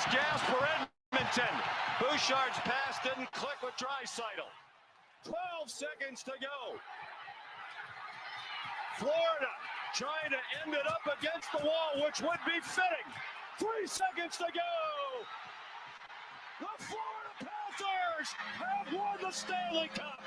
Last gasp for Edmonton. Bouchard's pass didn't click with Draisaitl. 12 seconds to go. Florida trying to end it up against the wall, which would be fitting. 3 seconds to go. The Florida Panthers have won the Stanley Cup.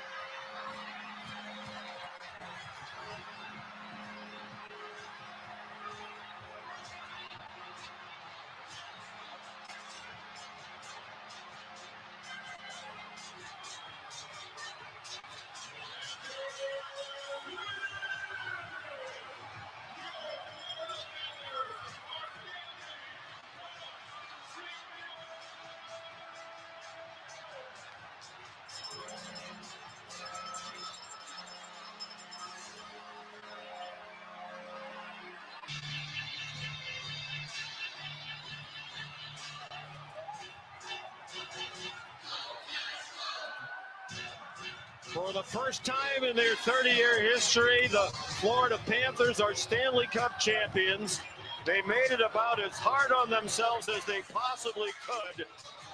For the first time in their 30-year history, the Florida Panthers are Stanley Cup champions. They made it about as hard on themselves as they possibly could,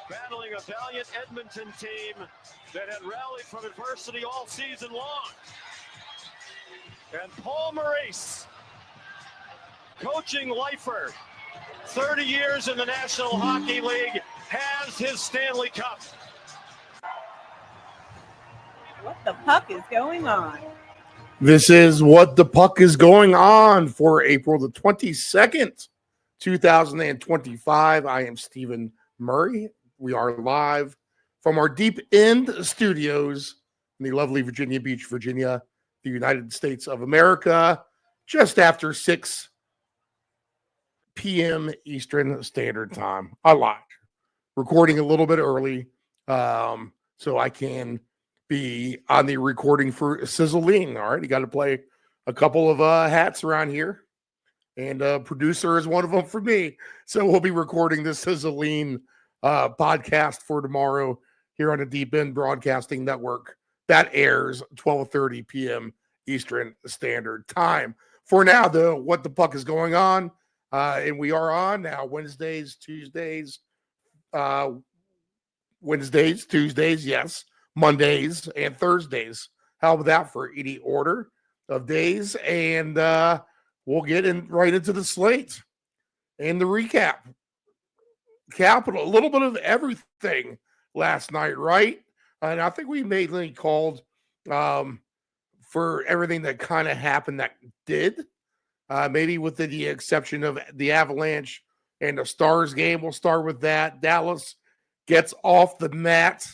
battling a valiant Edmonton team that had rallied from adversity all season long. And Paul Maurice, coaching lifer, 30 years in the National Hockey League, has his Stanley Cup. What the puck is going on? This is What the Puck is Going On for April the 22nd, 2025. I am Stephen Murray. We are live from our Deep End studios in the lovely Virginia Beach, Virginia, the United States of America, just after 6 p.m. Eastern Standard Time. I lied. Recording a little bit early so I can be on the recording for Sizzling. All right, you got to play a couple of hats around here, and producer is one of them for me. So we'll be recording this Sizzling podcast for tomorrow here on the Deep End Broadcasting Network. That airs 12:30 p.m. Eastern Standard Time. For now, though, What the Puck is Going On, and we are on now Wednesdays, Tuesdays, yes. Mondays and Thursdays. How about that for any order of days? And we'll get right into the slate and the recap. Capital, a little bit of everything last night, right? And I think we mainly called for everything that kind of happened that did. Maybe with the exception of the Avalanche and the Stars game. We'll start with that. Dallas gets off the mat.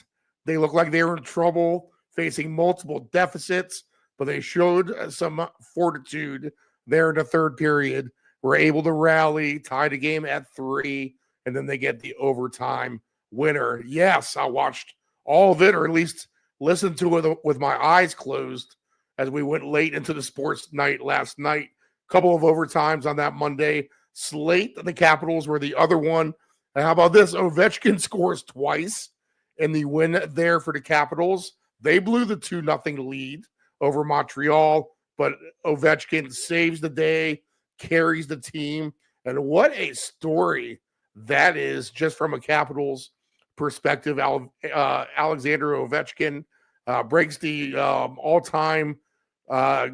They look like they were in trouble, facing multiple deficits, but they showed some fortitude there in the third period. Were able to rally, tie the game at 3, and then they get the overtime winner. Yes, I watched all of it, or at least listened to it with my eyes closed as we went late into the sports night last night. A couple of overtimes on that Monday slate. The Capitals were the other one. And how about this? Ovechkin scores twice. And the win there for the Capitals. They blew the 2-0 lead over Montreal, but Ovechkin saves the day, carries the team. And what a story that is just from a Capitals perspective. Alexander Ovechkin breaks the all-time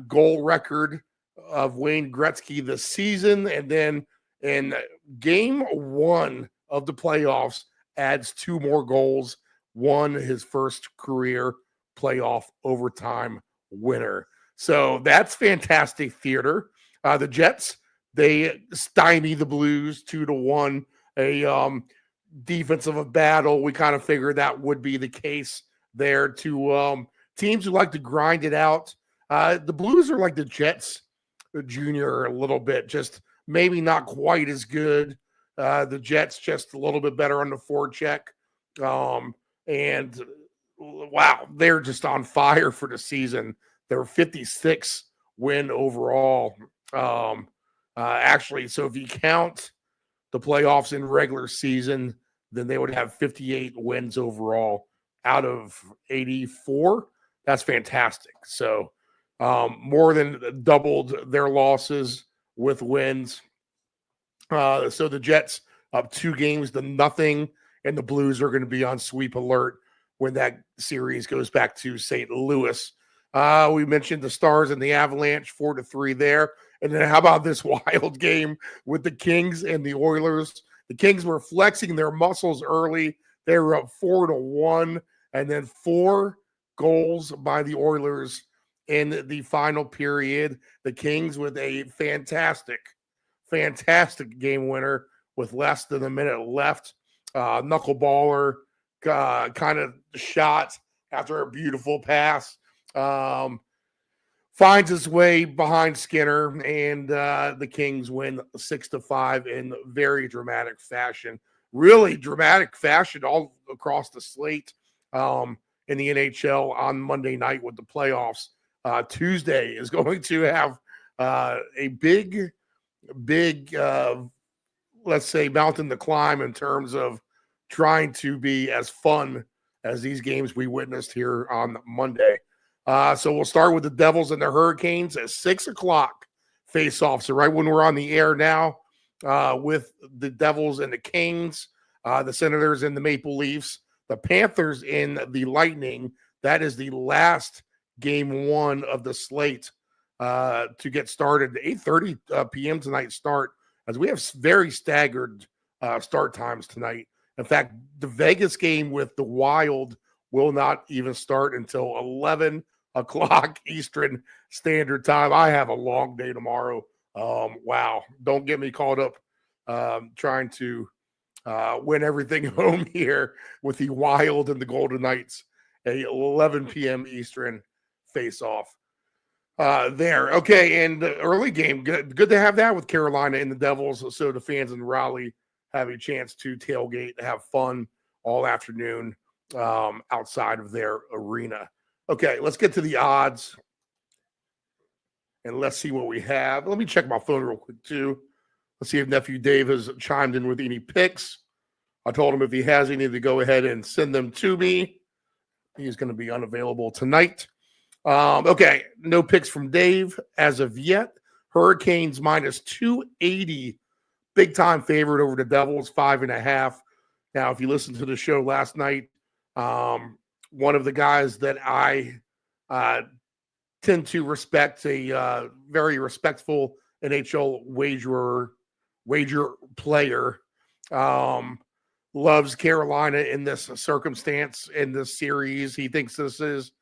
goal record of Wayne Gretzky this season. And then in game 1 of the playoffs, adds 2 more goals. Won his first career playoff overtime winner. So that's fantastic theater. The Jets, they stymie the Blues 2-1. A defensive battle. We kind of figured that would be the case there to teams who like to grind it out. The Blues are like the Jets junior a little bit, just maybe not quite as good. The Jets just a little bit better on the forecheck. And wow, they're just on fire for the season. They're 56 win overall. Actually, so if you count the playoffs in regular season, then they would have 58 wins overall out of 84. That's fantastic. So more than doubled their losses with wins. So the Jets up 2-0, and the Blues are going to be on sweep alert when that series goes back to St. Louis. We mentioned the Stars and the Avalanche, 4-3 there. And then how about this wild game with the Kings and the Oilers? The Kings were flexing their muscles early. They were up 4-1, and then 4 goals by the Oilers in the final period. The Kings with a fantastic game winner with less than a minute left. Knuckleballer kind of shot after a beautiful pass. Finds his way behind Skinner, and the Kings win 6-5 in very dramatic fashion. Really dramatic fashion all across the slate in the NHL on Monday night with the playoffs. Tuesday is going to have a big, let's say, mountain to climb in terms of trying to be as fun as these games we witnessed here on Monday. So we'll start with the Devils and the Hurricanes at 6 o'clock face-off. So right when we're on the air now with the Devils and the Kings, the Senators and the Maple Leafs, the Panthers and the Lightning. That is the last game 1 of the slate to get started. 8:30 p.m. tonight start, as we have very staggered start times tonight. In fact, the Vegas game with the Wild will not even start until 11 o'clock Eastern Standard Time. I have a long day tomorrow. Wow. Don't get me caught up trying to win everything home here with the Wild and the Golden Knights. A 11 p.m. Eastern face-off there. Okay, and the early game, good to have that with Carolina and the Devils, so the fans in Raleigh have a chance to tailgate, have fun all afternoon outside of their arena. Okay, let's get to the odds, and let's see what we have. Let me check my phone real quick, too. Let's see if Nephew Dave has chimed in with any picks. I told him if he has any to go ahead and send them to me. He's going to be unavailable tonight. Okay, no picks from Dave as of yet. Hurricanes minus 280. Big-time favorite over the Devils, 5.5. Now, if you listened to the show last night, one of the guys that I tend to respect, a very respectful NHL wager player, loves Carolina in this circumstance, in this series. He thinks this is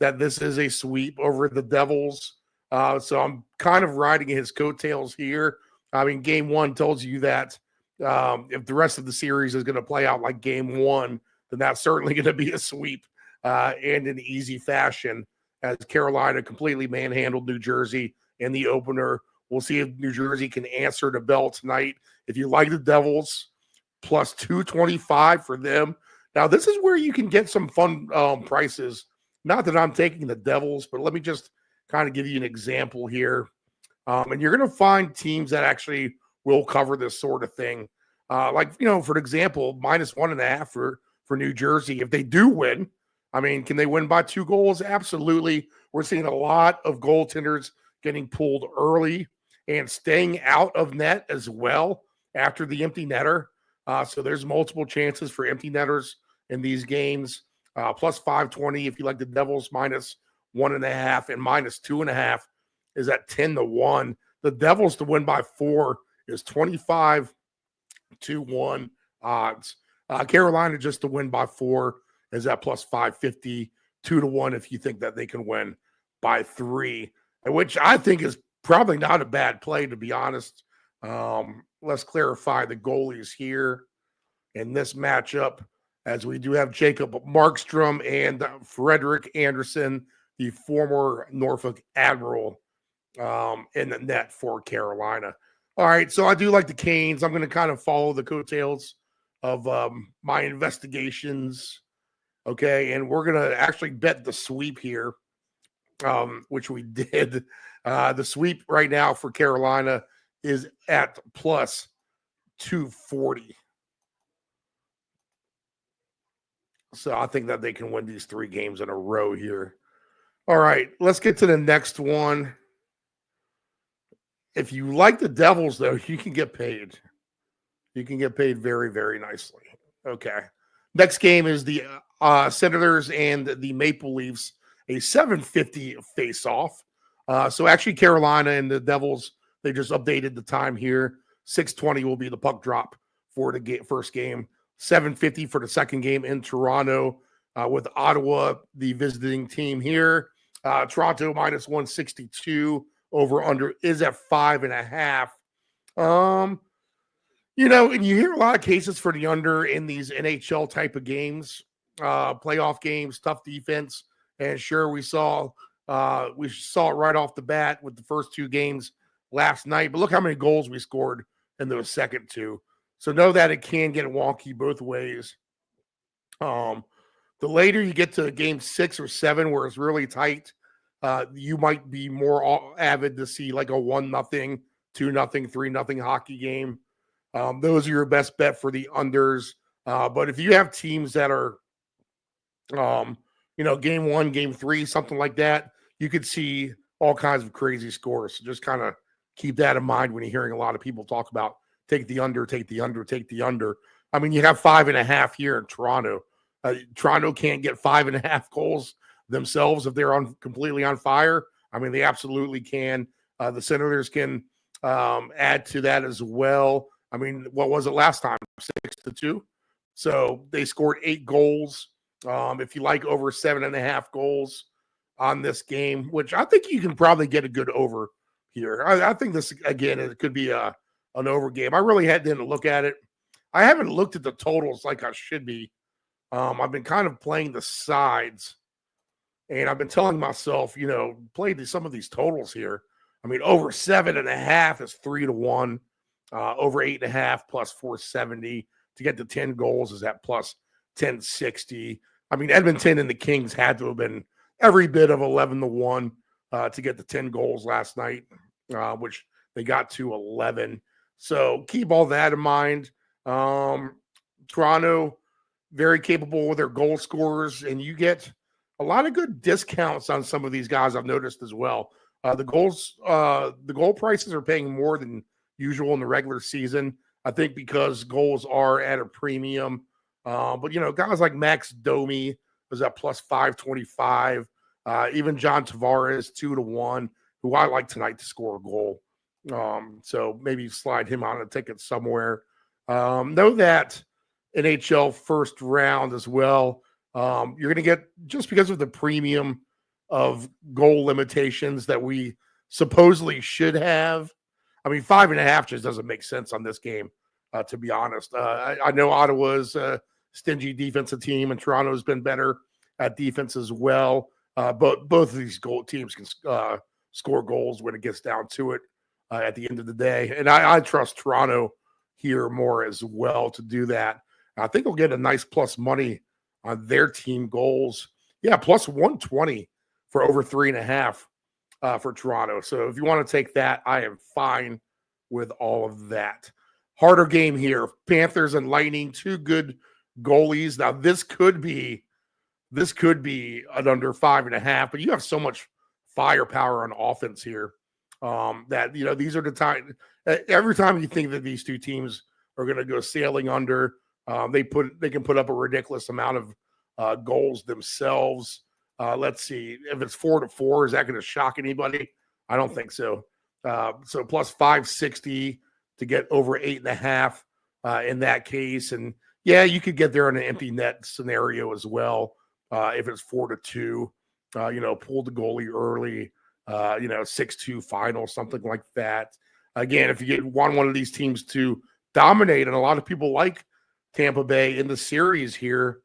a sweep over the Devils. So I'm kind of riding his coattails here. I mean, game 1 tells you that if the rest of the series is going to play out like game 1, then that's certainly going to be a sweep and an easy fashion, as Carolina completely manhandled New Jersey in the opener. We'll see if New Jersey can answer the bell tonight. If you like the Devils, plus 225 for them. Now, this is where you can get some fun prices. Not that I'm taking the Devils, but let me just kind of give you an example here. And you're going to find teams that actually will cover this sort of thing. For example, minus 1.5 for New Jersey. If they do win, I mean, can they win by 2 goals? Absolutely. We're seeing a lot of goaltenders getting pulled early and staying out of net as well after the empty netter. So there's multiple chances for empty netters in these games. Plus 520 if you like the Devils, minus 1.5, and minus 2.5 is at 10-1. The Devils to win by 4 is 25-1 odds. Carolina just to win by 4 is at plus 550, 2-1 if you think that they can win by 3, which I think is probably not a bad play, to be honest. Let's clarify the goalies here in this matchup, as we do have Jacob Markstrom and Frederick Anderson, the former Norfolk Admiral, in the net for Carolina. All right, so I do like the Canes. I'm going to kind of follow the coattails of my investigations, okay? And we're going to actually bet the sweep here, which we did. The sweep right now for Carolina is at plus 240. So I think that they can win these 3 games in a row here. All right, let's get to the next one. If you like the Devils, though, you can get paid. You can get paid very, very nicely. Okay. Next game is the Senators and the Maple Leafs, a 7:50 face-off. So actually, Carolina and the Devils, they just updated the time here. 6:20 will be the puck drop for the first game. 7:50 for the second game in Toronto with Ottawa, the visiting team here. Toronto minus 162. Over under is at 5.5. And you hear a lot of cases for the under in these NHL type of games, playoff games, tough defense. And sure, we saw it right off the bat with the first two games last night. But look how many goals we scored in those second two. So know that it can get wonky both ways. The later you get to game 6 or 7 where it's really tight, you might be more avid to see like a 1-0, 2-0, 3-0 hockey game. Those are your best bet for the unders. But if you have teams that are, game 1, game 3, something like that, you could see all kinds of crazy scores. So just kind of keep that in mind when you're hearing a lot of people talk about take the under, take the under, take the under. I mean, you have 5.5 here in Toronto. Toronto can't get 5.5 goals themselves if they're completely on fire. I mean, they absolutely can. The Senators can add to that as well. I mean, what was it last time? 6-2. So they scored 8 goals. If you like over 7.5 goals on this game, which I think you can probably get a good over here. I think this, again, it could be an over game. I really didn't look at it. I haven't looked at the totals like I should be. I've been kind of playing the sides, and I've been telling myself, play some of these totals here. I mean, over 7.5 is 3-1. Over 8.5 plus 470 to get to 10 goals is at plus 1060. I mean, Edmonton and the Kings had to have been every bit of 11-1 to get the 10 goals last night, which they got to 11. So keep all that in mind. Toronto, very capable with their goal scorers, and you get a lot of good discounts on some of these guys I've noticed as well. The goal prices are paying more than usual in the regular season, I think, because goals are at a premium. But guys like Max Domi was at plus 525. Even John Tavares 2-1, who I like tonight to score a goal. So maybe slide him on a ticket somewhere. Know that NHL first round as well. You're going to get, just because of the premium of goal limitations that we supposedly should have. I mean, 5.5 just doesn't make sense on this game, to be honest. I know Ottawa's a stingy defensive team, and Toronto's been better at defense as well. But both of these teams can score goals when it gets down to it at the end of the day. And I trust Toronto here more as well to do that. I think we'll get a nice plus money on their team goals. Yeah, plus 120 for over 3.5 for Toronto. So if you want to take that, I am fine with all of that. Harder game here. Panthers and Lightning, 2 good goalies. Now this could be an under 5.5, but you have so much firepower on offense here that these are the time. Every time you think that these two teams are going to go sailing under, they can put up a ridiculous amount of goals themselves. Let's see if it's 4-4. Is that going to shock anybody? I don't think so. So plus 560 to get over 8.5 in that case, and yeah, you could get there in an empty net scenario as well. If it's 4-2, pull the goalie early, 6-2 final, something like that. Again, if you want one of these teams to dominate, and a lot of people like Tampa Bay in the series here,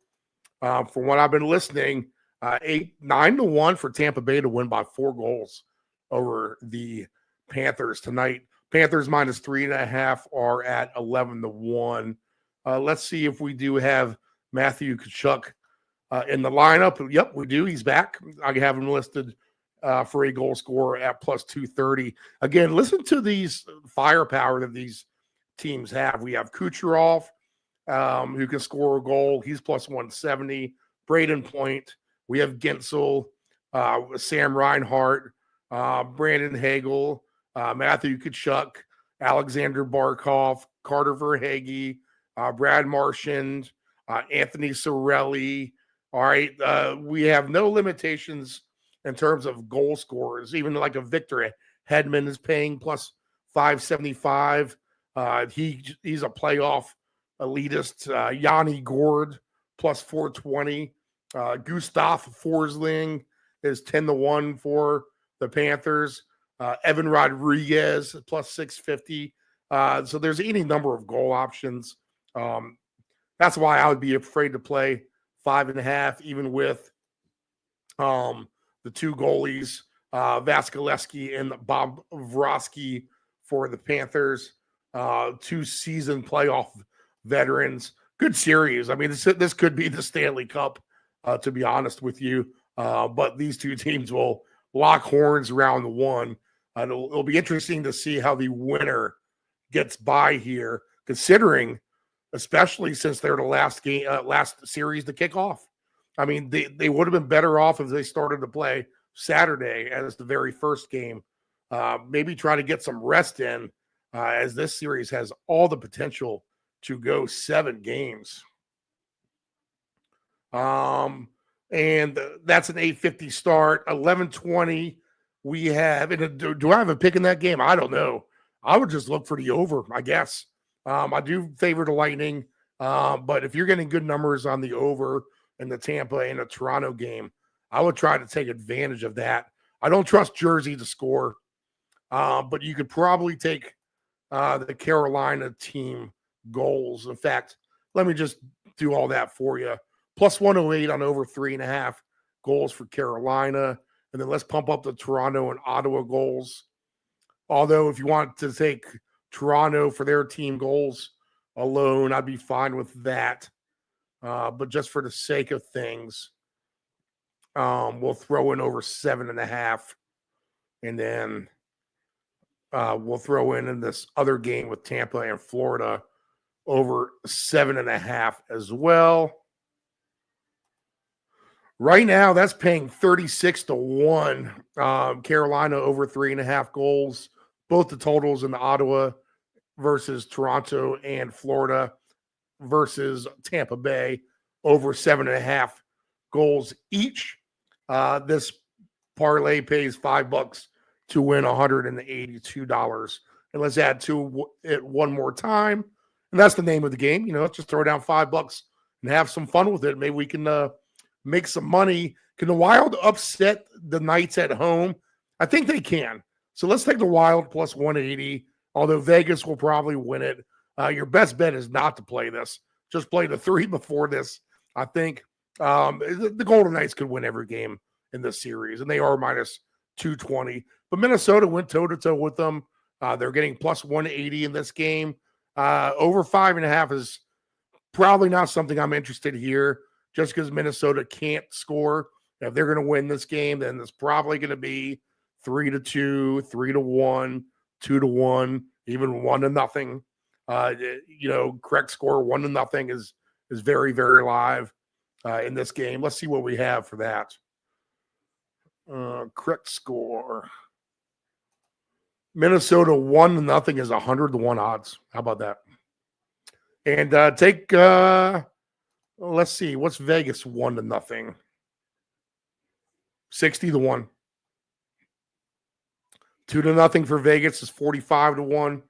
from what I've been listening, 9-1 for Tampa Bay to win by 4 goals over the Panthers tonight. Panthers minus 3.5 are at 11-1. Let's see if we do have Matthew Tkachuk in the lineup. Yep, we do. He's back. I have him listed for a goal scorer at plus 230. Again, listen to these firepower that these teams have. We have Kucherov, who can score a goal. He's plus 170. Braden Point. We have Gensel, Sam Reinhart, Brandon Hagel, Matthew Tkachuk, Alexander Barkov, Carter Verhaeghe, Brad Marchand, Anthony Sorelli. All right. We have no limitations in terms of goal scorers. Even like a Victor Hedman is paying plus 575. He's a playoff elitist. Yanni Gord plus 420. Gustav Forsling is 10-1 for the Panthers. Evan Rodriguez plus 650. So there's any number of goal options. That's why I would be afraid to play 5.5, even with the two goalies, Vasilevsky and Bobrovsky for the Panthers. Two seasoned playoff veterans. Good series. I mean, this could be the Stanley Cup, to be honest with you. But these two teams will lock horns round one. It'll be interesting to see how the winner gets by here, considering, especially since they're the last series to kick off. I mean, they would have been better off if they started to play Saturday as the very first game. Maybe try to get some rest in, as this series has all the potential to go 7 games. And that's an 8:50 start. 11:20 we have. And do I have a pick in that game? I don't know. I would just look for the over, I guess. I do favor the Lightning, but if you're getting good numbers on the over in the Tampa and the Toronto game, I would try to take advantage of that. I don't trust Jersey to score, but you could probably take the Carolina team goals. In fact, let me just do all that for you. Plus 108 on over 3.5 goals for Carolina. And then let's pump up the Toronto and Ottawa goals. Although if you want to take Toronto for their team goals alone, I'd be fine with that. But just for the sake of things, we'll throw in over 7.5. And then we'll throw in this other game with Tampa and Florida over 7.5 as well. Right now, that's paying 36-1. Carolina over 3.5 goals. Both the totals in the Ottawa versus Toronto and Florida versus Tampa Bay over 7.5 goals each. This parlay pays $5 to win $182. And let's add to it one more time. And that's the name of the game. You know, let's just throw down $5 and have some fun with it. Maybe we can make some money. Can the Wild upset the Knights at home? I think they can. So let's take the Wild plus 180, although Vegas will probably win it. Your best bet is not to play this. Just play the 3 before this. I think the Golden Knights could win every game in this series, and they are minus 220. But Minnesota went toe-to-toe with them. They're getting plus 180 in this game. Over 5.5 is probably not something I'm interested here, just because Minnesota can't score. If they're going to win this game, then it's probably going to be 3-2, 3-1, 2-1, even 1-0. Correct score 1-0 is very, very live in this game. Let's see what we have for that. Correct score. Minnesota 1-0 is 100-1 odds. How about that? And take let's see, what's Vegas 1-0? 60-1. 2-0 for Vegas is 45-1.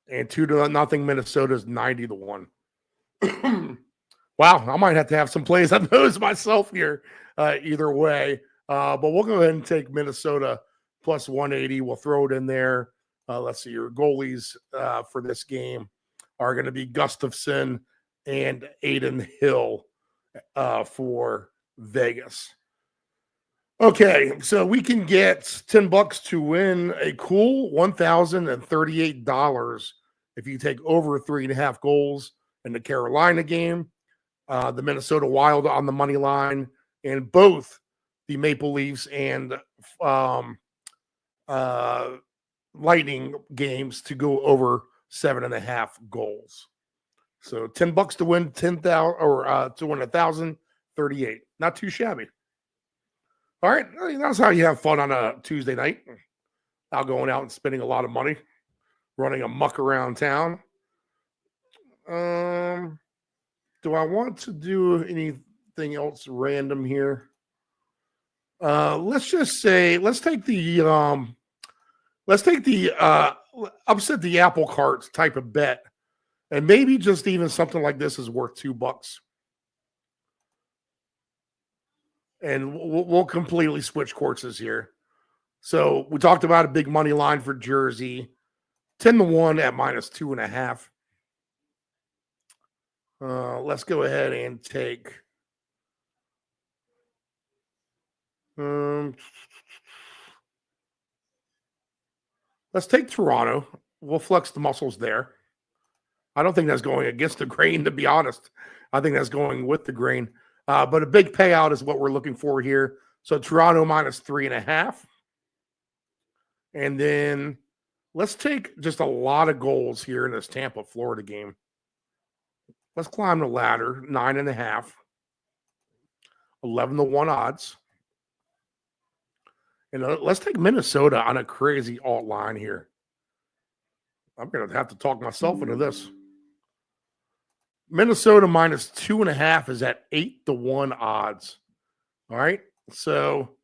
And 2-0 Minnesota is 90-1. Wow, I might have to have some plays on those myself here. Either way. But we'll go ahead and take Minnesota plus 180. We'll throw it in there. Let's see, your goalies for this game are going to be Gustafsson and Aiden Hill for Vegas. Okay, so we can get $10 to win a cool $1,038 if you take over 3.5 goals in the Carolina game, the Minnesota Wild on the money line, and both the Maple Leafs and Lightning games to go over 7.5 goals. So $10 to win 10,000 or to win 1,038. Not too shabby. All right, that's how you have fun on a Tuesday night. Out going out and spending a lot of money, running amok around town. Do I want to do anything else random here? Let's just say let's take the upset the apple cart type of bet, and maybe just even something like this is worth $2. And we'll completely switch courses here. So we talked about a big money line for Jersey, 10-1 at -2.5. Let's go ahead and take. Let's take Toronto. We'll flex the muscles there. I don't think that's going against the grain, to be honest. I think that's going with the grain. But a big payout is what we're looking for here. So Toronto -3.5. And then let's take just a lot of goals here in this Tampa, Florida game. Let's climb the ladder, 9.5. 11-1 odds. And let's take Minnesota on a crazy alt line here. I'm going to have to talk myself into this. Minnesota -2.5 is at 8-1 odds. All right. So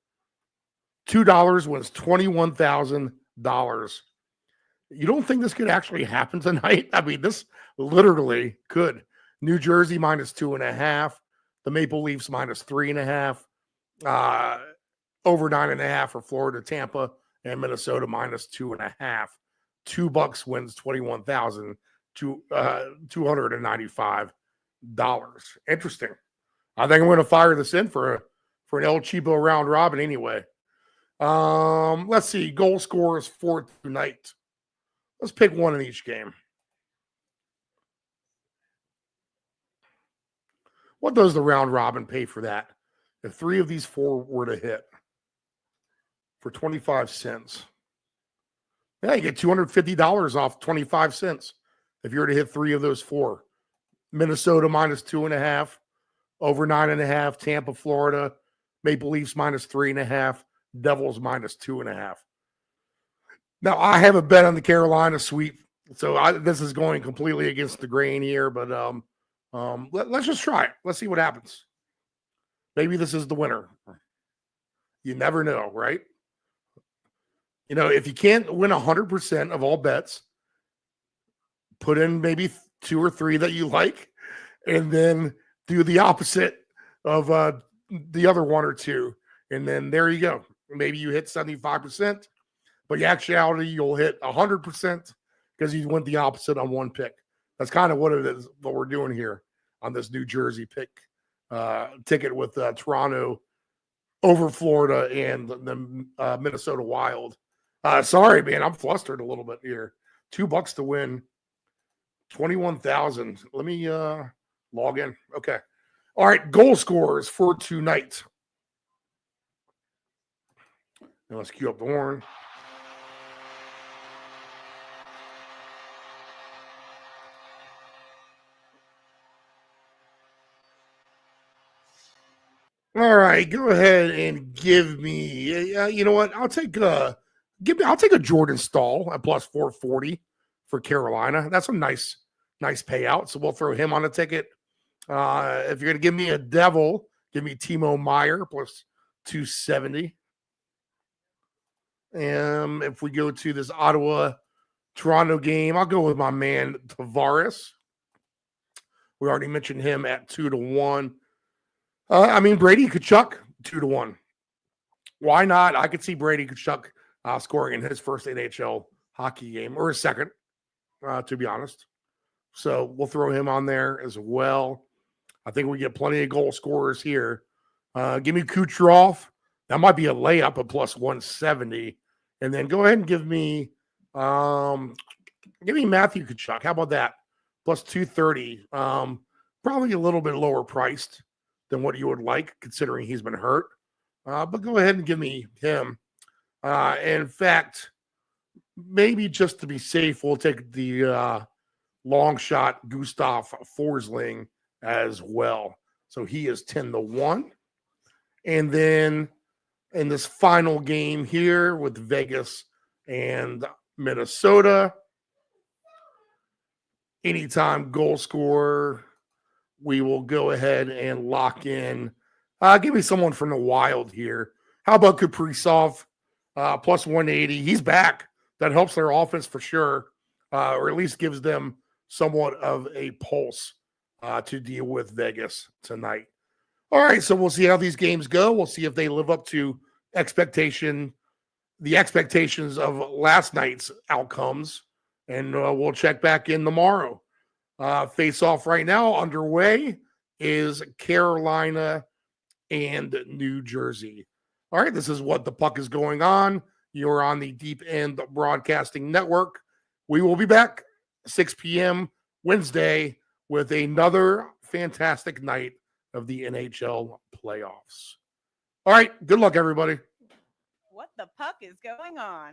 $2 wins $21,000. You don't think this could actually happen tonight? I mean, this literally could. New Jersey -2.5. The Maple Leafs -3.5. Over 9.5 for Florida, Tampa, and Minnesota -2.5. $2 wins $21,295. Interesting. I think I'm going to fire this in for an El Cheapo round robin anyway. Let's see. Goal scorers for tonight. Let's pick one in each game. What does the round robin pay for that? If 3 of these 4 were to hit for 25 cents. Yeah, you get $250 off 25 cents if you were to hit 3 of those 4. Minnesota -2.5, over 9.5, Tampa, Florida, Maple Leafs -3.5, Devils -2.5. Now, I have a bet on the Carolina sweep, so this is going completely against the grain here, but let's just try it. Let's see what happens. Maybe this is the winner. You never know, right? You know, if you can't win 100% of all bets, put in maybe 2 or 3 that you like, and then do the opposite of the other 1 or 2. And then there you go. Maybe you hit 75%, but in actuality, you'll hit 100% because you went the opposite on 1 pick. That's kind of what it is, what we're doing here on this New Jersey pick ticket with Toronto over Florida and the Minnesota Wild. Sorry, man, I'm flustered a little bit here. $2 to win 21,000. Let me log in. Okay. All right, goal scorers for tonight. Now let's cue up the horn. All right, go ahead and give me. You know what? I'll take a Jordan Stahl at +440 for Carolina. That's a nice payout. So we'll throw him on a ticket. If you're gonna give me a Devil, give me Timo Meyer +270. If we go to this Ottawa Toronto game, I'll go with my man Tavares. We already mentioned him at 2-1. I mean, Brady Tkachuk, 2-1. Why not? I could see Brady Tkachuk scoring in his first NHL hockey game, or his second, to be honest. So we'll throw him on there as well. I think we get plenty of goal scorers here. Give me Kucherov. That might be a layup at +170. And then go ahead and give me Matthew Tkachuk. How about that? +230. Probably a little bit lower priced than what you would like, considering he's been hurt. But go ahead and give me him. In fact, maybe just to be safe, we'll take the long shot Gustav Forsling as well. So he is 10-1. And then in this final game here with Vegas and Minnesota, anytime goal scorer, we will go ahead and lock in. Give me someone from the Wild here. How about Kaprizov? Plus 180. He's back. That helps their offense for sure, or at least gives them somewhat of a pulse to deal with Vegas tonight. All right, so we'll see how these games go. We'll see if they live up to the expectations of last night's outcomes, and we'll check back in tomorrow. Face off right now underway is Carolina and New Jersey. All right, this is What the Puck is Going On. You're on the Deep End Broadcasting Network. We will be back 6 p.m. Wednesday with another fantastic night of the NHL playoffs. All right, good luck, everybody. What the puck is going on?